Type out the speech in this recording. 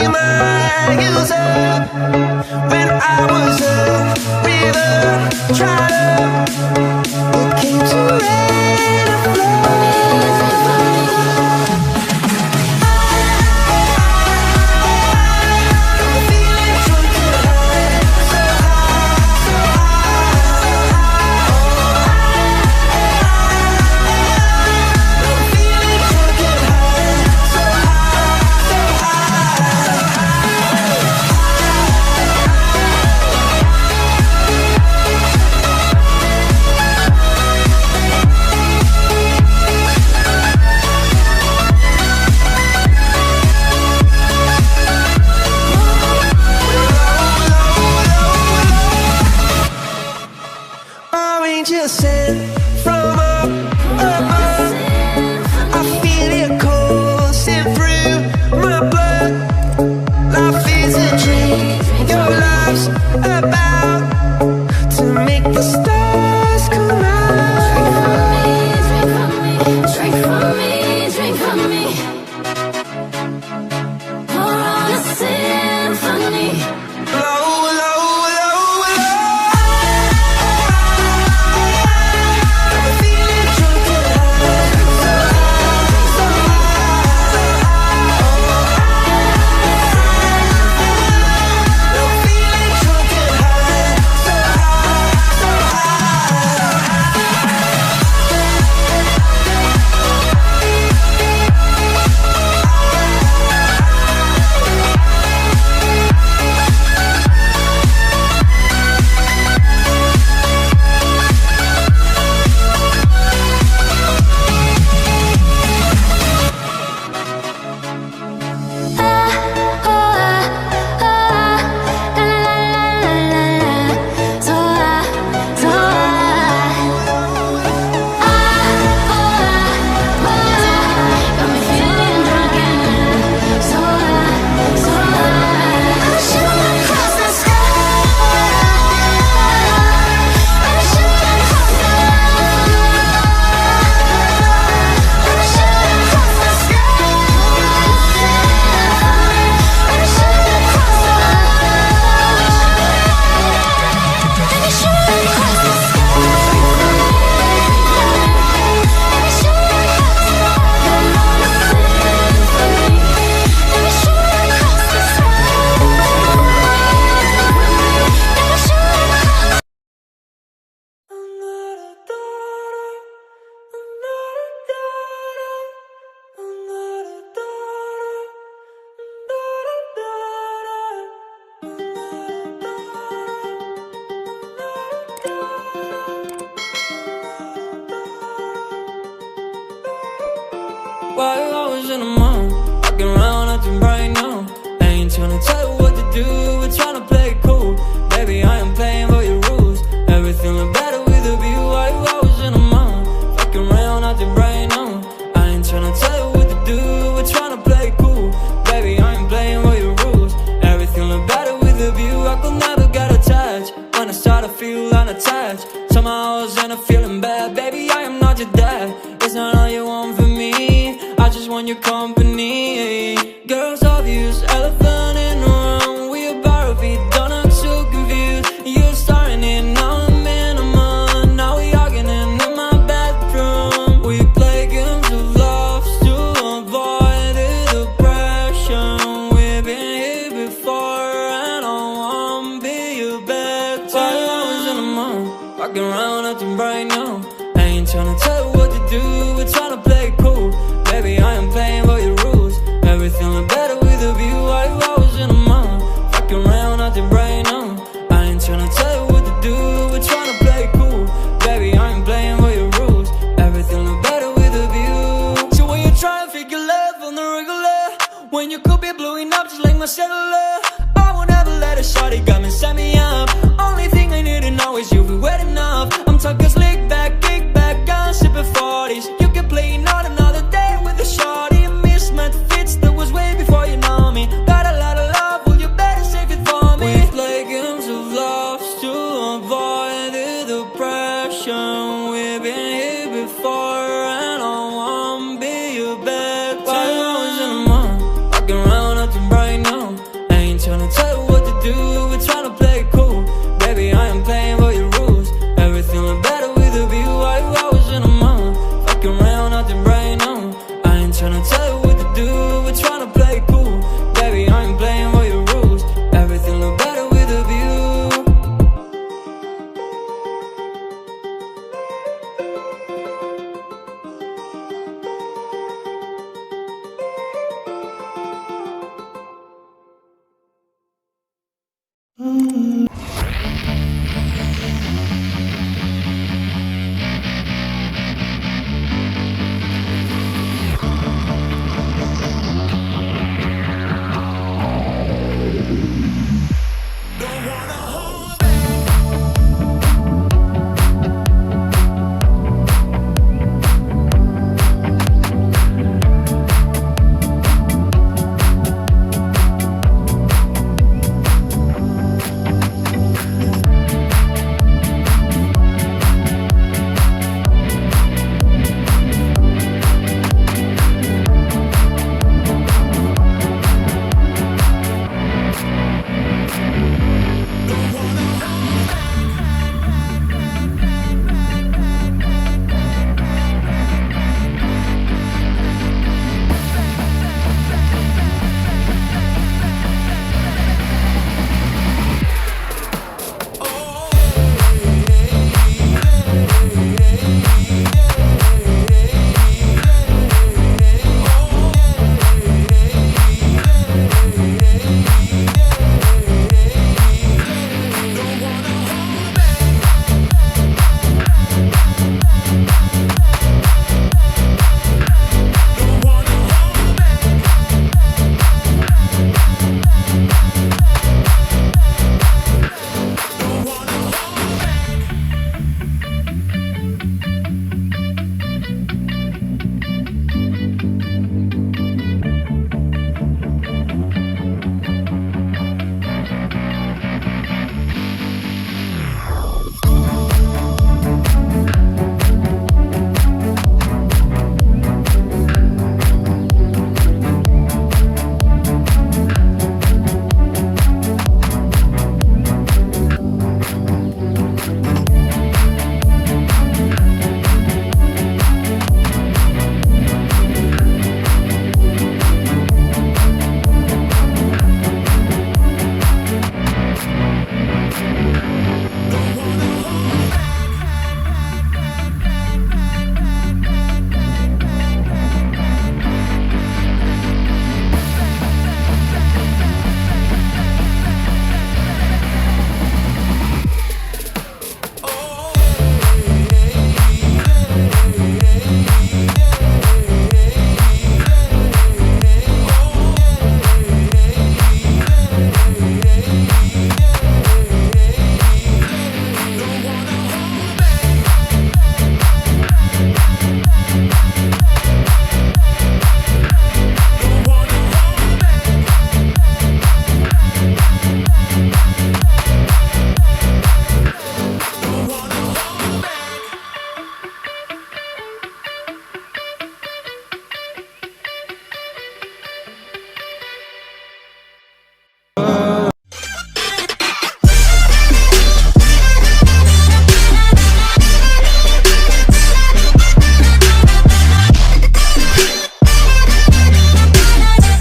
my user. When I was a river, dried up, it came to rain and just sent from up above. I feel it coursing through my blood. Life is a dream, your love's about to make the stars come out. Drink from me, drink from me. Pour on a symphony. While I was in the mall, walking around acting right now. I ain't tryna tell you what to do, we're tryna play it cool. Baby, I am playing by your rules. Everything look better with a view. While I was in the mall, walking around acting right now. I ain't tryna tell you what to do, we're tryna play it cool. Baby, I am playing by your rules. Everything look better with a view. I could never get attached. When I start to feel unattached, somehow I was in a feeling bad. Baby, I am not your dad. It's not all you want from me, I just want your company. Girls obvious, elephant in the room. We about to be done, I'm so confused. You're starting it, now I'm in a month. Now we arguing in my bedroom. We play games of love to avoid the depression. We've been here before and I won't be your bed. While I was in the mall, walking around acting right now. I ain't tryna tell you what to do, we're tryna play it cool. Baby, I am playing by your rules. Everything look better with a view. While I was in the mall, fucking around acting right now. I ain't tryna tell you what to do, we're tryna play it cool. Baby, I am playing by your rules. Everything look better with a view. So when you try and figure love on the regular, when you could be blowing up just like my cellular, I won't ever let a shawty got me, set me up. Only thing I need to know is you'll be waiting.